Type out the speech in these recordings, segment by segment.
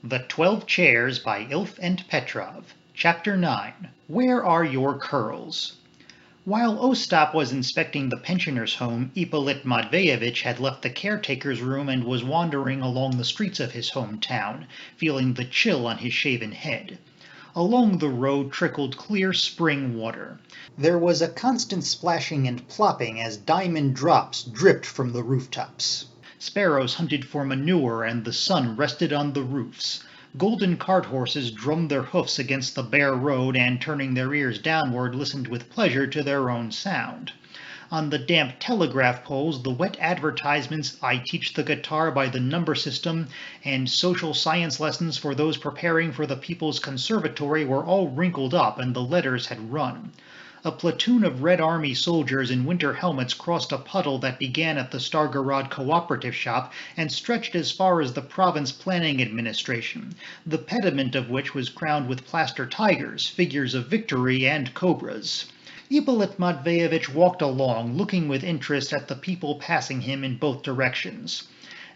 The 12 Chairs by Ilf and Petrov. Chapter 9. Where Are Your Curls? While Ostap was inspecting the pensioners' home, Ippolit Matveyevitch had left the caretaker's room and was wandering along the streets of his hometown, feeling the chill on his shaven head. Along the road trickled clear spring water. There was a constant splashing and plopping as diamond drops dripped from the rooftops. Sparrows hunted for manure and the sun rested on the roofs. Golden cart horses drummed their hoofs against the bare road and, turning their ears downward, listened with pleasure to their own sound. On the damp telegraph poles, the wet advertisements, "I teach the guitar by the number system," and "social science lessons for those preparing for the People's Conservatory" were all wrinkled up and the letters had run. A platoon of Red Army soldiers in winter helmets crossed a puddle that began at the Stargorod Cooperative Shop and stretched as far as the Province Planning Administration, the pediment of which was crowned with plaster tigers, figures of victory, and cobras. Ippolit Matveyevitch walked along, looking with interest at the people passing him in both directions.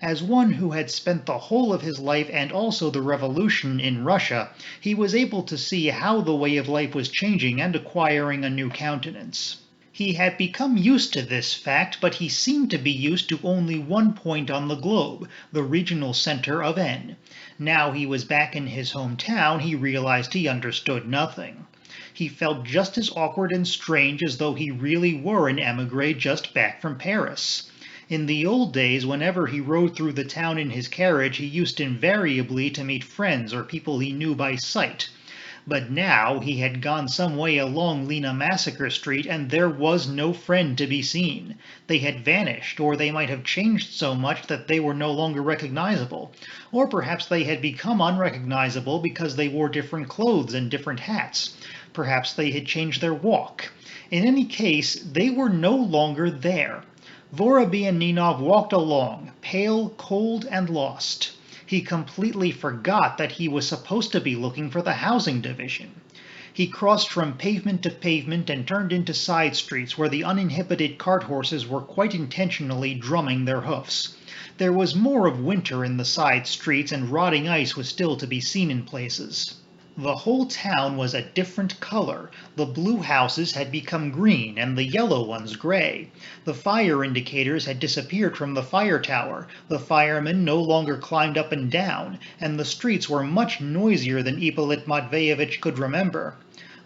As one who had spent the whole of his life and also the revolution in Russia, he was able to see how the way of life was changing and acquiring a new countenance. He had become used to this fact, but he seemed to be used to only one point on the globe, the regional center of N. Now he was back in his hometown, he realized he understood nothing. He felt just as awkward and strange as though he really were an émigré just back from Paris. In the old days, whenever he rode through the town in his carriage, he used invariably to meet friends or people he knew by sight. But now he had gone some way along Lena Massacre Street, and there was no friend to be seen. They had vanished, or they might have changed so much that they were no longer recognizable. Or perhaps they had become unrecognizable because they wore different clothes and different hats. Perhaps they had changed their walk. In any case, they were no longer there. Vorobianinov walked along, pale, cold, and lost. He completely forgot that he was supposed to be looking for the housing division. He crossed from pavement to pavement and turned into side streets where the uninhibited cart horses were quite intentionally drumming their hoofs. There was more of winter in the side streets, and rotting ice was still to be seen in places. The whole town was a different color. The blue houses had become green and the yellow ones gray. The fire indicators had disappeared from the fire tower. The firemen no longer climbed up and down, and the streets were much noisier than Ippolit Matveyevitch could remember.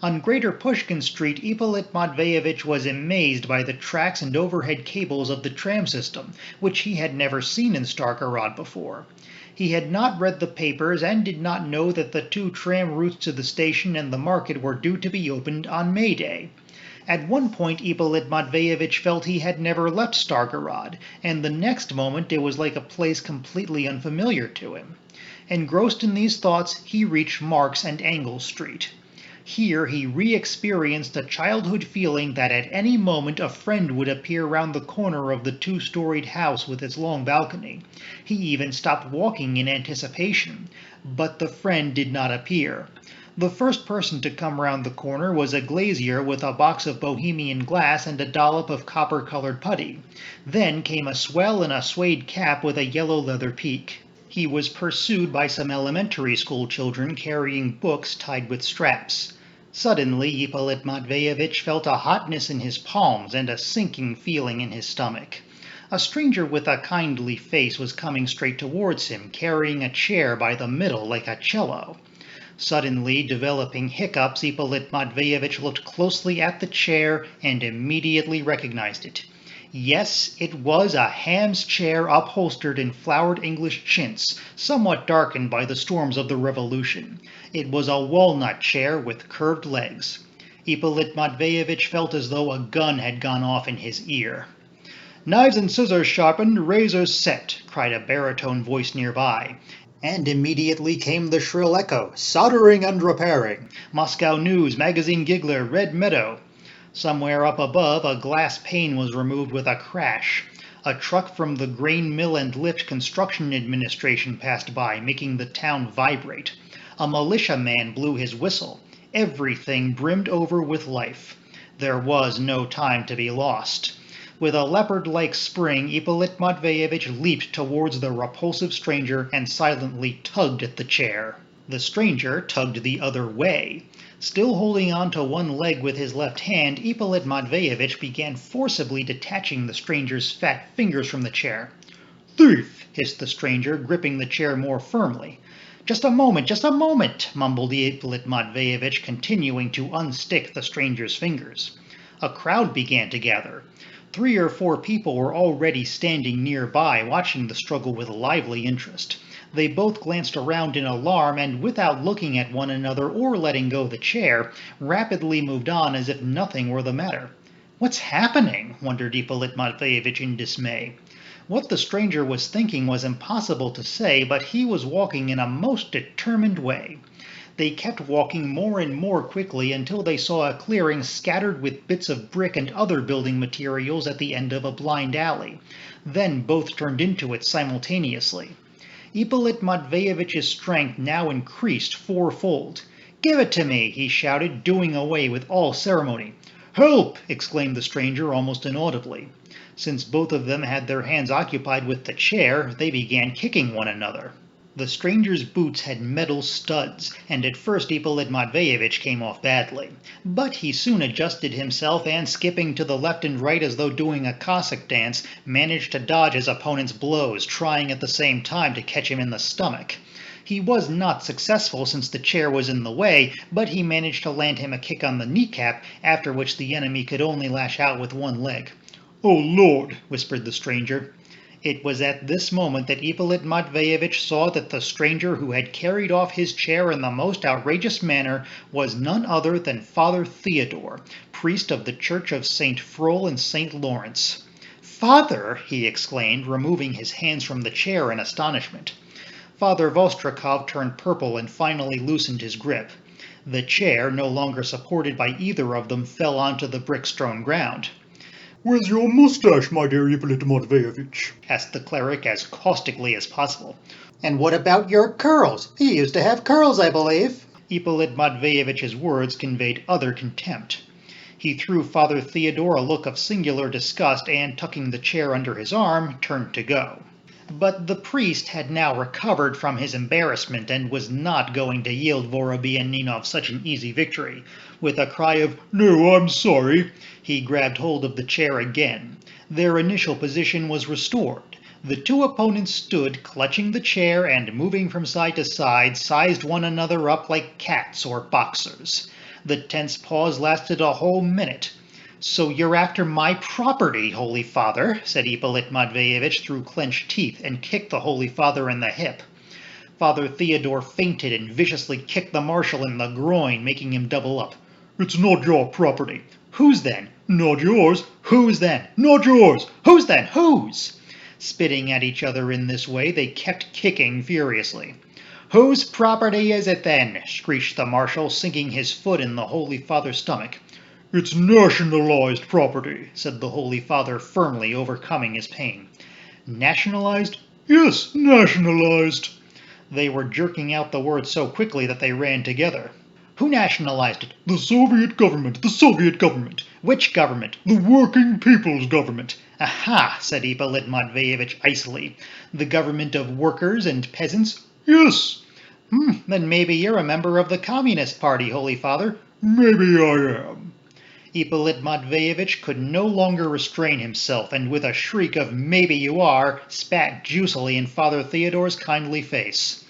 On Greater Pushkin Street, Ippolit Matveyevitch was amazed by the tracks and overhead cables of the tram system, which he had never seen in Stargorod before. He had not read the papers and did not know that the 2 tram routes to the station and the market were due to be opened on May Day. At one point Ippolit Matveyevitch felt he had never left Stargorod, and the next moment it was like a place completely unfamiliar to him. Engrossed in these thoughts, he reached Marks and Engels Street. Here he re-experienced a childhood feeling that at any moment a friend would appear round the corner of the 2-storied house with its long balcony. He even stopped walking in anticipation, but the friend did not appear. The first person to come round the corner was a glazier with a box of Bohemian glass and a dollop of copper-colored putty. Then came a swell in a suede cap with a yellow leather peak. He was pursued by some elementary school children carrying books tied with straps. Suddenly Ippolit Matveyevitch felt a hotness in his palms and a sinking feeling in his stomach. A stranger with a kindly face was coming straight towards him, carrying a chair by the middle like a cello. Suddenly developing hiccups, Ippolit Matveyevitch looked closely at the chair and immediately recognized it. Yes, it was a Ham's chair upholstered in flowered English chintz, somewhat darkened by the storms of the Revolution. It was a walnut chair with curved legs. Ippolit Matveyevitch felt as though a gun had gone off in his ear. "Knives and scissors sharpened, razors set," cried a baritone voice nearby. And immediately came the shrill echo, "Soldering and repairing. Moscow News, Magazine Giggler, Red Meadow." Somewhere up above, a glass pane was removed with a crash. A truck from the Grain Mill and Lift Construction Administration passed by, making the town vibrate. A militiaman blew his whistle. Everything brimmed over with life. There was no time to be lost. With a leopard-like spring, Ippolit Matveyevich leaped towards the repulsive stranger and silently tugged at the chair. The stranger tugged the other way. Still holding on to one leg with his left hand, Ippolit Matveyevich began forcibly detaching the stranger's fat fingers from the chair. "Thief!" hissed the stranger, gripping the chair more firmly. Just a moment, mumbled Ippolit Matveyevich, continuing to unstick the stranger's fingers. A crowd began to gather. 3 or 4 people were already standing nearby, watching the struggle with lively interest. They both glanced around in alarm and, without looking at one another or letting go the chair, rapidly moved on as if nothing were the matter. "What's happening?" wondered Ippolit Matveyevich in dismay. What the stranger was thinking was impossible to say, but he was walking in a most determined way. They kept walking more and more quickly until they saw a clearing scattered with bits of brick and other building materials at the end of a blind alley. Then both turned into it simultaneously. Ippolit Matveyevich's strength now increased fourfold. "Give it to me!" he shouted, doing away with all ceremony. "Help!" exclaimed the stranger almost inaudibly. Since both of them had their hands occupied with the chair, they began kicking one another. The stranger's boots had metal studs, and at first Ippolit Matveyevich came off badly. But he soon adjusted himself and, skipping to the left and right as though doing a Cossack dance, managed to dodge his opponent's blows, trying at the same time to catch him in the stomach. He was not successful since the chair was in the way, but he managed to land him a kick on the kneecap, after which the enemy could only lash out with one leg. "Oh, Lord!" whispered the stranger. It was at this moment that Ippolit Matveyevich saw that the stranger who had carried off his chair in the most outrageous manner was none other than Father Theodore, priest of the Church of St. Frol and St. Lawrence. "Father!" he exclaimed, removing his hands from the chair in astonishment. Father Vostrikov turned purple and finally loosened his grip. The chair, no longer supported by either of them, fell onto the brick-strewn ground. "Where's your moustache, my dear Ippolit Matveyevich?" asked the cleric as caustically as possible. "And what about your curls? He used to have curls, I believe." Ippolit Matveyevich's words conveyed utter contempt. He threw Father Theodore a look of singular disgust and, tucking the chair under his arm, turned to go. But the priest had now recovered from his embarrassment and was not going to yield Vorobianinov such an easy victory. With a cry of, "No, I'm sorry," he grabbed hold of the chair again. Their initial position was restored. The two opponents stood, clutching the chair and, moving from side to side, sized one another up like cats or boxers. The tense pause lasted a whole minute. "So you're after my property, Holy Father," said Ippolit Matveyevich through clenched teeth, and kicked the Holy Father in the hip. Father Theodore feinted and viciously kicked the marshal in the groin, making him double up. "It's not your property." "Whose then?" "Not yours." "Whose then?" "Not yours." "Whose then? Whose?" Spitting at each other in this way, they kept kicking furiously. "Whose property is it then?" screeched the marshal, sinking his foot in the Holy Father's stomach. "It's nationalized property," said the Holy Father firmly, overcoming his pain. "Nationalized?" "Yes, nationalized." They were jerking out the words so quickly that they ran together. "Who nationalized it?" "The Soviet government, the Soviet government." "Which government?" "The working people's government." "Aha," said Ippolit Matveyevich icily. "The government of workers and peasants?" "Yes." Then maybe you're a member of the Communist Party, Holy Father." "Maybe I am." Ippolit Matveyevich could no longer restrain himself, and with a shriek of "maybe you are," spat juicily in Father Theodore's kindly face.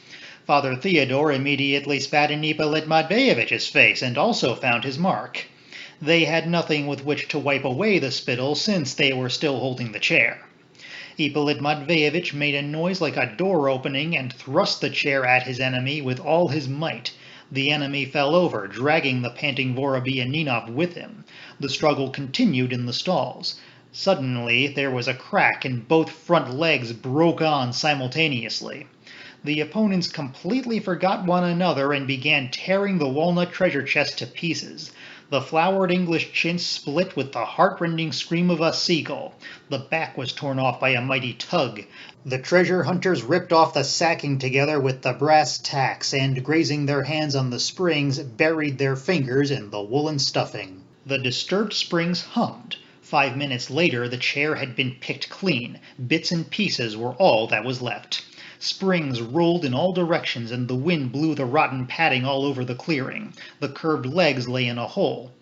Father Theodore immediately spat in Ippolit Matveyevich's face, and also found his mark. They had nothing with which to wipe away the spittle, since they were still holding the chair. Ippolit Matveyevich made a noise like a door opening and thrust the chair at his enemy with all his might. The enemy fell over, dragging the panting Vorobianinov with him. The struggle continued in the stalls. Suddenly there was a crack and both front legs broke on simultaneously. The opponents completely forgot one another and began tearing the walnut treasure chest to pieces. The flowered English chintz split with the heartrending scream of a seagull. The back was torn off by a mighty tug. The treasure hunters ripped off the sacking together with the brass tacks and, grazing their hands on the springs, buried their fingers in the woolen stuffing. The disturbed springs hummed. 5 minutes later, the chair had been picked clean. Bits and pieces were all that was left. Springs rolled in all directions, and the wind blew the rotten padding all over the clearing. The curved legs lay in a hole.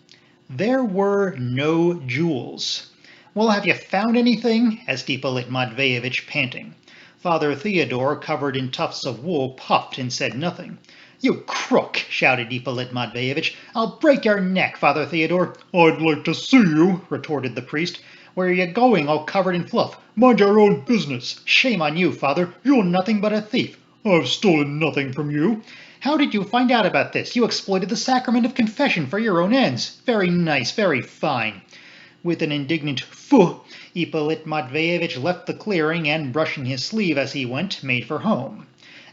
There were no jewels. "Well, have you found anything?" asked Ippolit Matveyevitch, panting. Father Theodore, covered in tufts of wool, puffed and said nothing. "You crook!" shouted Ippolit Matveyevitch. "I'll break your neck, Father Theodore." "I'd like to see you," retorted the priest. "Where are you going, all covered in fluff?" "Mind your own business." "Shame on you, Father. You're nothing but a thief." "I've stolen nothing from you." "How did you find out about this? You exploited the sacrament of confession for your own ends." "Very nice, very fine." With an indignant "Pfu!" Ippolit Matveyevitch left the clearing and, brushing his sleeve as he went, made for home.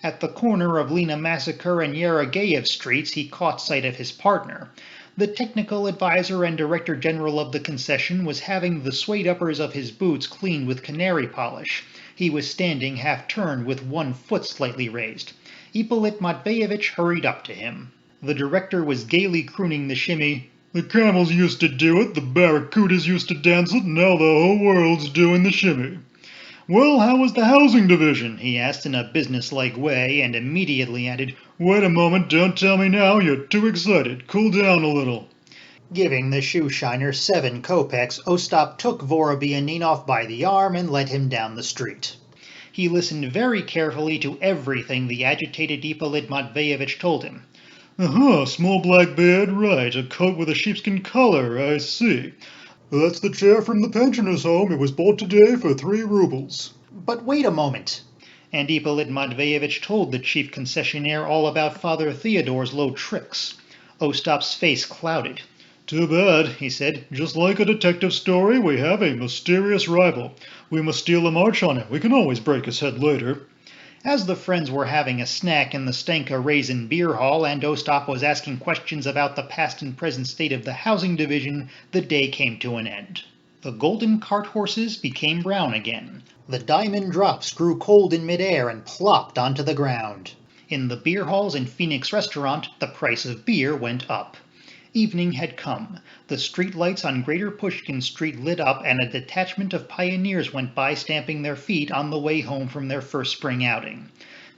At the corner of Lena Massacre and Yerogeyev streets, he caught sight of his partner. The technical advisor and director general of the concession was having the suede uppers of his boots cleaned with canary polish. He was standing half-turned with one foot slightly raised. Ippolit Matveyevitch hurried up to him. The director was gaily crooning the shimmy. "The camels used to do it, the barracudas used to dance it, now the whole world's doing the shimmy." "Well, how was the housing division?" he asked in a businesslike way, and immediately added, "Wait a moment, don't tell me now, you're too excited. Cool down a little." Giving the shoeshiner 7 kopecks, Ostap took Vorobianinov by the arm and led him down the street. He listened very carefully to everything the agitated Ippolit Matveyevitch told him. Small black beard, right, a coat with a sheepskin collar, I see. That's the chair from the pensioners' home. It was bought today for 3 rubles. "But wait a moment." And Ippolit Matveyevitch told the chief concessionaire all about Father Theodore's low tricks. Ostap's face clouded. "Too bad," he said. "Just like a detective story, we have a mysterious rival. We must steal a march on him. We can always break his head later." As the friends were having a snack in the Stenka Raisin beer hall and Ostap was asking questions about the past and present state of the housing division, the day came to an end. The golden cart horses became brown again. The diamond drops grew cold in midair and plopped onto the ground. In the beer halls and Phoenix restaurant, the price of beer went up. Evening had come. The street lights on Greater Pushkin Street lit up, and a detachment of pioneers went by stamping their feet on the way home from their first spring outing.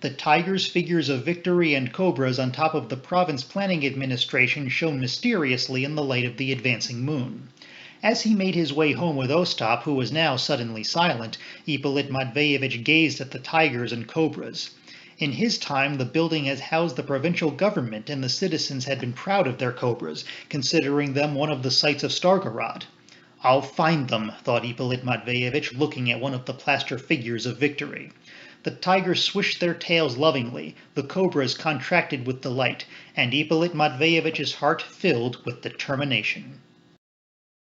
The tigers, figures of victory, and cobras on top of the province planning administration shone mysteriously in the light of the advancing moon. As he made his way home with Ostap, who was now suddenly silent, Ippolit Matveyevitch gazed at the tigers and cobras. In his time, the building has housed the provincial government, and the citizens had been proud of their cobras, considering them one of the sights of Stargorod. "I'll find them," thought Ippolit Matveyevitch, looking at one of the plaster figures of victory. The tigers swished their tails lovingly, the cobras contracted with delight, and Ippolit Matveyevitch's heart filled with determination.